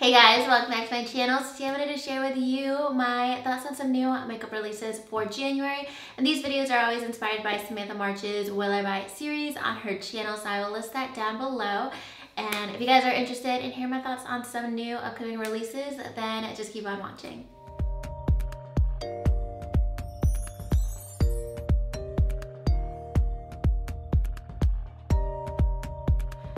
Hey guys, welcome back to my channel. Today I wanted to share with you my thoughts on some new makeup releases for January. And these videos are always inspired by Samantha March's Will I Buy It series on her channel, so I will list that down below. And if you guys are interested in hearing my thoughts on some new upcoming releases, then just keep on watching.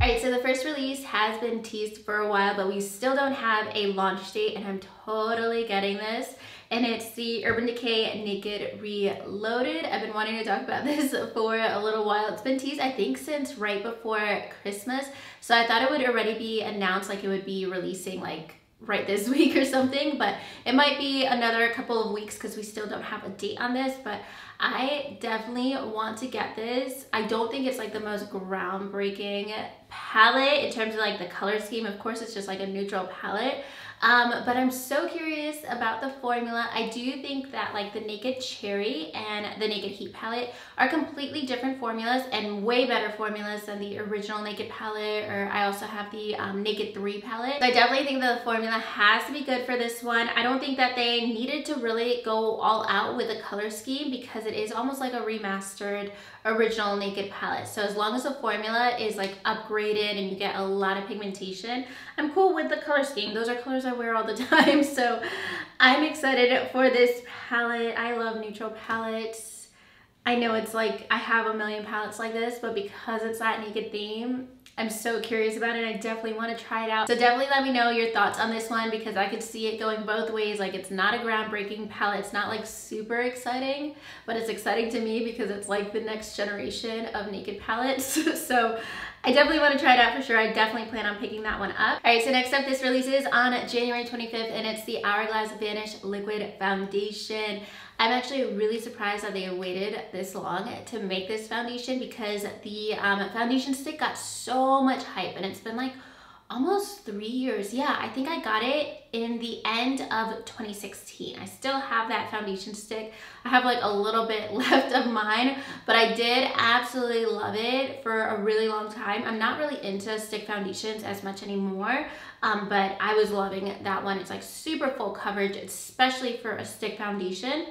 Alright, so the first release has been teased for a while, but we still don't have a launch date, and I'm totally getting this. And it's the Urban Decay Naked Reloaded. I've been wanting to talk about this for a little while. It's been teased, I think, since right before Christmas. So I thought it would already be announced, like it would be releasing like right this week or something, but it might be another couple of weeks because we still don't have a date on this. But I definitely want to get this. I don't think it's like the most groundbreaking palette in terms of like the color scheme. Of course, it's just like a neutral palette. But I'm so curious about the formula. I do think that like the Naked Cherry and the Naked Heat palette are completely different formulas and way better formulas than the original Naked palette, or I also have the Naked 3 palette. So I definitely think that the formula has to be good for this one. I don't think that they needed to really go all out with the color scheme because it is almost like a remastered original Naked palette. So as long as the formula is like upgraded and you get a lot of pigmentation, I'm cool with the color scheme. Those are colors I wear all the time, so I'm excited for this palette. I love neutral palettes. I know it's like I have a million palettes like this, but because it's that naked theme, I'm so curious about it. I definitely want to try it out. So definitely let me know your thoughts on this one because I could see it going both ways. Like it's not a groundbreaking palette. It's not like super exciting, but it's exciting to me because it's like the next generation of naked palettes. So I definitely want to try it out for sure. I definitely plan on picking that one up. All right, so next up, this releases on January 25th, and it's the Hourglass Vanish Liquid Foundation. I'm actually really surprised that they waited this long to make this foundation because the foundation stick got so much hype, and it's been like almost 3 years. Yeah, I think I got it in the end of 2016. I still have that foundation stick. I have like a little bit left of mine, but I did absolutely love it for a really long time. I'm not really into stick foundations as much anymore, but I was loving that one. It's like super full coverage, especially for a stick foundation.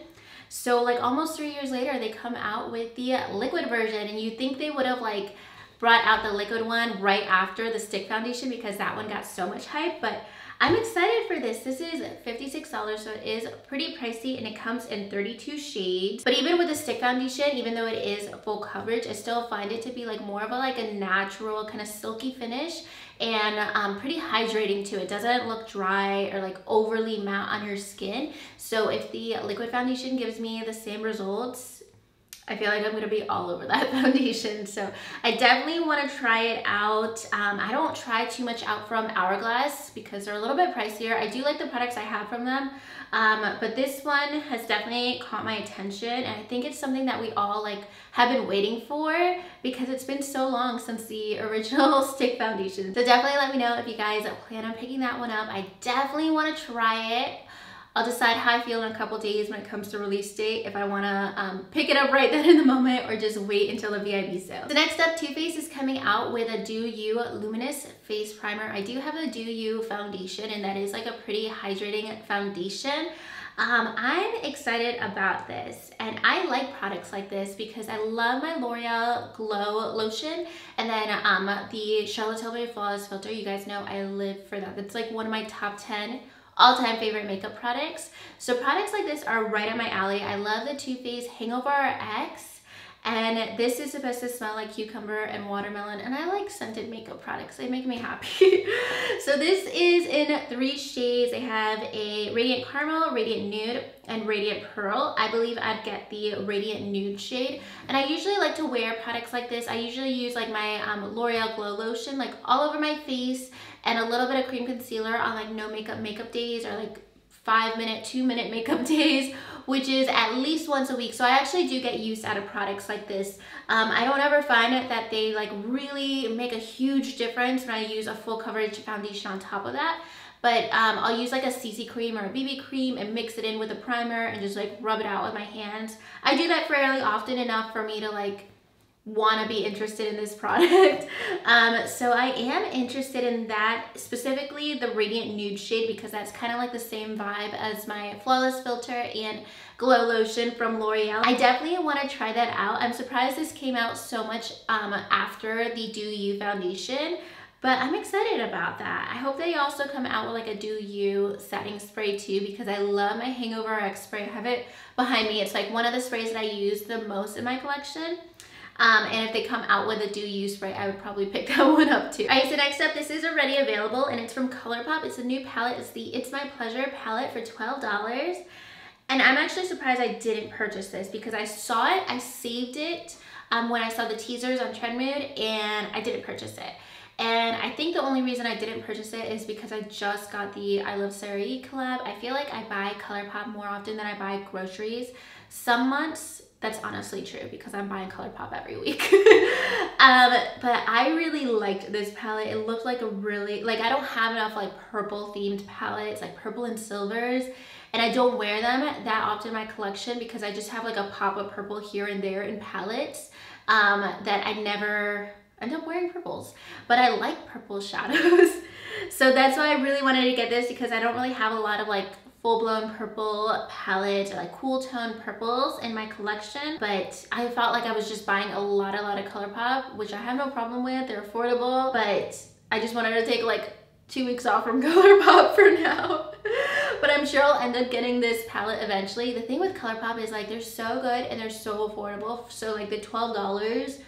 So like almost 3 years later, they come out with the liquid version, and you think they would have like brought out the liquid one right after the stick foundation because that one got so much hype. But I'm excited for this. This is $56, so it is pretty pricey, and it comes in 32 shades. But even with the stick foundation, even though it is full coverage, I still find it to be like more of a natural kind of silky finish, and pretty hydrating too. It doesn't look dry or like overly matte on your skin. So if the liquid foundation gives me the same results, I feel like I'm gonna be all over that foundation. So I definitely wanna try it out. I don't try too much out from Hourglass because they're a little bit pricier. I do like the products I have from them, but this one has definitely caught my attention, and I think it's something that we all like have been waiting for because it's been so long since the original stick foundation. So definitely let me know if you guys plan on picking that one up. I definitely wanna try it. I'll decide how I feel in a couple days when it comes to release date, if I want to pick it up right then in the moment or just wait until the VIB sale. So next up, Too Faced is coming out with a Do You Luminous Face Primer. I do have the Do You foundation, and that is like a pretty hydrating foundation. I'm excited about this, and I like products like this because I love my L'Oreal Glow Lotion, and then the Charlotte Tilbury Flawless Filter. You guys know I live for that. That's like one of my top 10 all-time favorite makeup products. So products like this are right up my alley. I love the Too Faced Hangover RX, and this is supposed to smell like cucumber and watermelon, and I like scented makeup products. They make me happy. So this is in 3 shades. They have a Radiant Caramel, Radiant Nude, and Radiant Pearl. I believe I'd get the Radiant Nude shade, and I usually like to wear products like this. I usually use like my L'Oreal Glow Lotion like all over my face, and a little bit of cream concealer on like no makeup days, or like 5-minute, 2-minute makeup days, which is at least once a week. So I actually do get use out of products like this. I don't ever find it that they like really make a huge difference when I use a full coverage foundation on top of that. But I'll use like a CC cream or a BB cream and mix it in with a primer and just like rub it out with my hands. I do that fairly often, enough for me to like want to be interested in this product. So I am interested in that, specifically the Radiant Nude shade, because that's kind of like the same vibe as my Flawless Filter and Glow Lotion from L'Oreal. I definitely want to try that out. I'm surprised this came out so much after the Do You foundation, but I'm excited about that. I hope they also come out with like a Do You setting spray too, because I love my Hangover RX spray. I have it behind me. It's like one of the sprays that I use the most in my collection. And if they come out with a Do You spray, I would probably pick that one up too. Alright, so next up, this is already available and it's from Colourpop. It's a new palette. It's the It's My Pleasure palette for $12. And I'm actually surprised I didn't purchase this because I saw it, I saved it when I saw the teasers on Trendmood, and I didn't purchase it. And I think the only reason I didn't purchase it is because I just got the I Love Sarah collab. I feel like I buy Colourpop more often than I buy groceries. Some months, that's honestly true because I'm buying Colourpop every week. But I really liked this palette. It looked like a really, like I don't have enough like purple themed palettes, like purple and silvers. And I don't wear them that often in my collection because I just have like a pop of purple here and there in palettes that I never end up wearing purples. But I like purple shadows. So that's why I really wanted to get this, because I don't really have a lot of like full-blown purple palettes or like cool tone purples in my collection, but I felt like I was just buying a lot of Colourpop, which I have no problem with. They're affordable, but I just wanted to take like 2 weeks off from Colourpop for now. But I'm sure I'll end up getting this palette eventually. The thing with Colourpop is like they're so good and they're so affordable. So like the $12,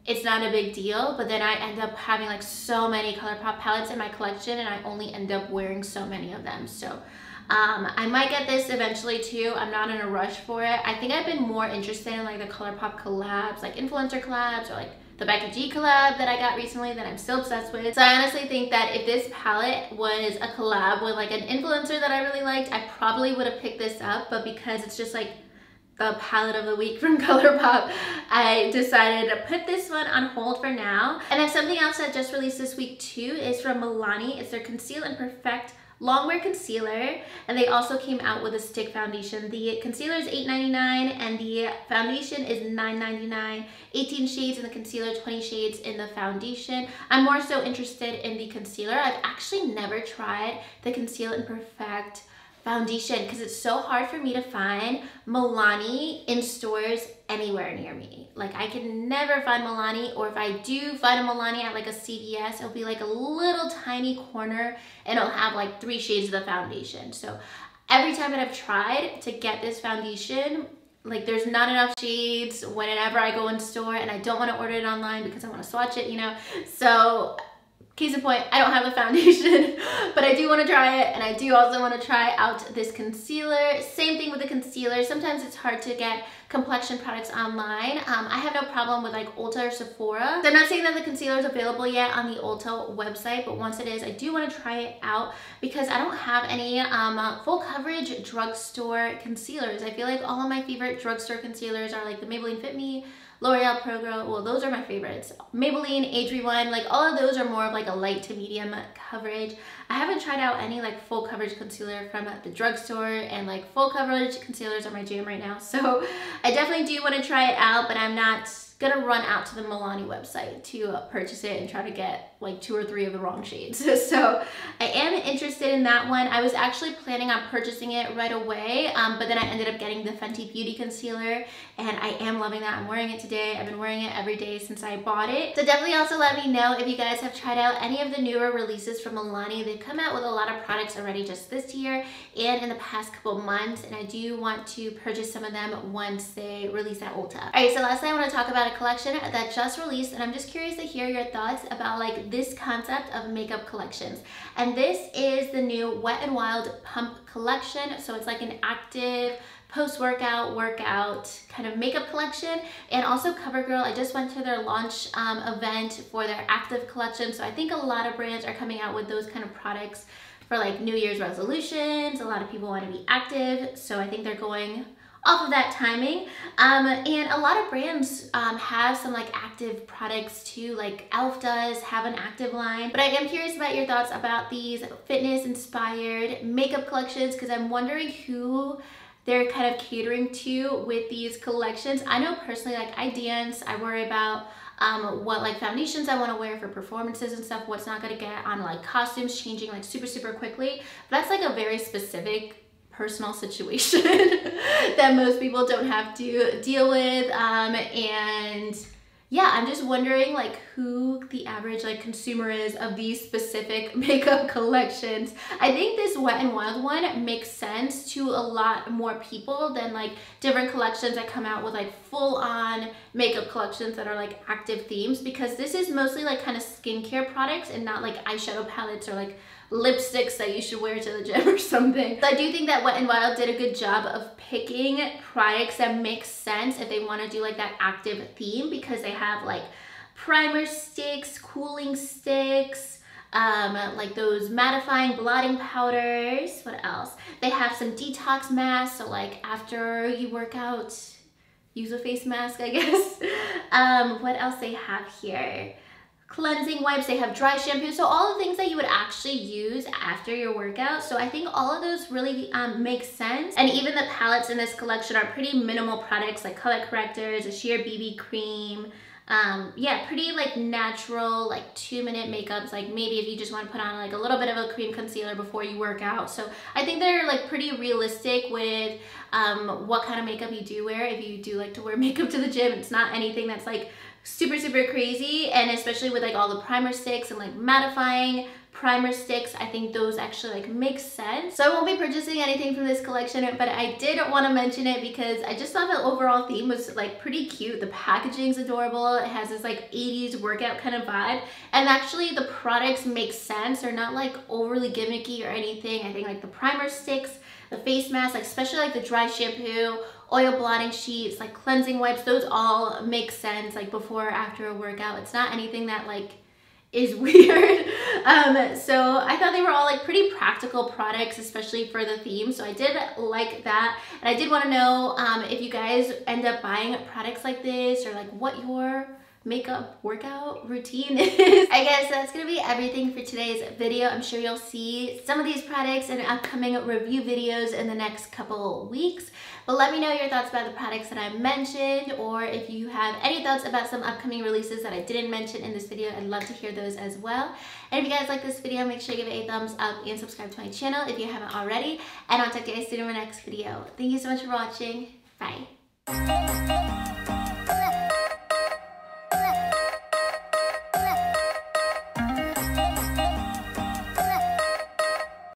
it's not a big deal, but then I end up having like so many Colourpop palettes in my collection and I only end up wearing so many of them. So I might get this eventually too. I'm not in a rush for it. I think I've been more interested in like the Colourpop collabs, like influencer collabs, or like the Becky G collab that I got recently that I'm still obsessed with. So I honestly think that if this palette was a collab with like an influencer that I really liked, I probably would have picked this up, but because it's just like the palette of the week from Colourpop, I decided to put this one on hold for now. And then something else that just released this week too is from Milani. It's their Conceal and Perfect Longwear Concealer, and they also came out with a stick foundation. The concealer is $8.99 and the foundation is $9.99. 18 shades in the concealer, 20 shades in the foundation. I'm more so interested in the concealer. I've actually never tried the Conceal and Perfect foundation because it's so hard for me to find Milani in stores anywhere near me. Like I can never find Milani, or if I do find a Milani at like a CVS, it'll be like a little tiny corner and it'll have like 3 shades of the foundation. So every time that I've tried to get this foundation, like there's not enough shades whenever I go in store, and I don't want to order it online because I want to swatch it, you know. So case in point, I don't have a foundation, but I do want to try it, and I do also want to try out this concealer. Same thing with the concealer. Sometimes it's hard to get complexion products online. I have no problem with like Ulta or Sephora. So I'm not saying that the concealer is available yet on the Ulta website, but once it is, I do want to try it out because I don't have any full coverage drugstore concealers. I feel like all of my favorite drugstore concealers are like the Maybelline Fit Me, L'Oreal Pro Glow, well those are my favorites. Maybelline, Age1, like all of those are more of like a light to medium coverage. I haven't tried out any like full coverage concealer from the drugstore, and like full coverage concealers are my jam right now. So I definitely do want to try it out, but I'm not gonna run out to the Milani website to purchase it and try to get like 2 or 3 of the wrong shades. So I am interested in that one. I was actually planning on purchasing it right away, but then I ended up getting the Fenty Beauty concealer, and I am loving that. I'm wearing it today. I've been wearing it every day since I bought it. So definitely also let me know if you guys have tried out any of the newer releases from Milani. They've come out with a lot of products already just this year and in the past couple months, and I do want to purchase some of them once they release at Ulta. Alright, so lastly I want to talk about a collection that just released, and I'm just curious to hear your thoughts about like this concept of makeup collections. And this is the new Wet n Wild Pump collection. So it's like an active post-workout, workout kind of makeup collection. And also CoverGirl, I just went to their launch event for their active collection. So I think a lot of brands are coming out with those kind of products for like New Year's resolutions. A lot of people want to be active, so I think they're going off of that timing. And a lot of brands have some like active products too, like e.l.f. does have an active line. But I am curious about your thoughts about these fitness inspired makeup collections, because I'm wondering who they're kind of catering to with these collections. I know personally, like I dance, I worry about what like foundations I want to wear for performances and stuff, what's not going to get on like costumes changing like super quickly. But that's like a very specific personal situation that most people don't have to deal with. And yeah, I'm just wondering like who the average like consumer is of these specific makeup collections. I think this Wet n Wild one makes sense to a lot more people than like different collections that come out with like full on makeup collections that are like active themes, because this is mostly like kind of skincare products and not like eyeshadow palettes or like lipsticks that you should wear to the gym or something. So I do think that Wet n Wild did a good job of picking products that make sense if they want to do like that active theme, because they have like primer sticks, cooling sticks, like those mattifying blotting powders. What else? They have some detox masks, so like after you work out, use a face mask, I guess. What else they have here? Cleansing wipes, they have dry shampoo, so all the things that you would actually use after your workout. So I think all of those really make sense. And even the palettes in this collection are pretty minimal products, like color correctors, a sheer BB cream. Yeah, pretty like natural, like 2-minute makeups, like maybe if you just want to put on like a little bit of a cream concealer before you work out. So I think they're like pretty realistic with what kind of makeup you do wear. If you do like to wear makeup to the gym, it's not anything that's like super crazy. And especially with like all the primer sticks and like mattifying primer sticks, I think those actually like make sense. So I won't be purchasing anything from this collection, but I did want to mention it because I just thought the overall theme was like pretty cute. The packaging's adorable. It has this like 80s workout kind of vibe, and actually the products make sense. They're not like overly gimmicky or anything. I think like the primer sticks, the face mask, like especially like the dry shampoo, oil blotting sheets, like cleansing wipes, those all make sense like before or after a workout. It's not anything that like is weird. So I thought they were all like pretty practical products, especially for the theme. So I did like that. And I did want to know if you guys end up buying products like this, or like what your makeup workout routine is. I guess that's gonna be everything for today's video. I'm sure you'll see some of these products in upcoming review videos in the next couple weeks. But let me know your thoughts about the products that I mentioned, or if you have any thoughts about some upcoming releases that I didn't mention in this video, I'd love to hear those as well. And if you guys like this video, make sure you give it a thumbs up and subscribe to my channel if you haven't already. And I'll talk to you guys soon in my next video. Thank you so much for watching. Bye.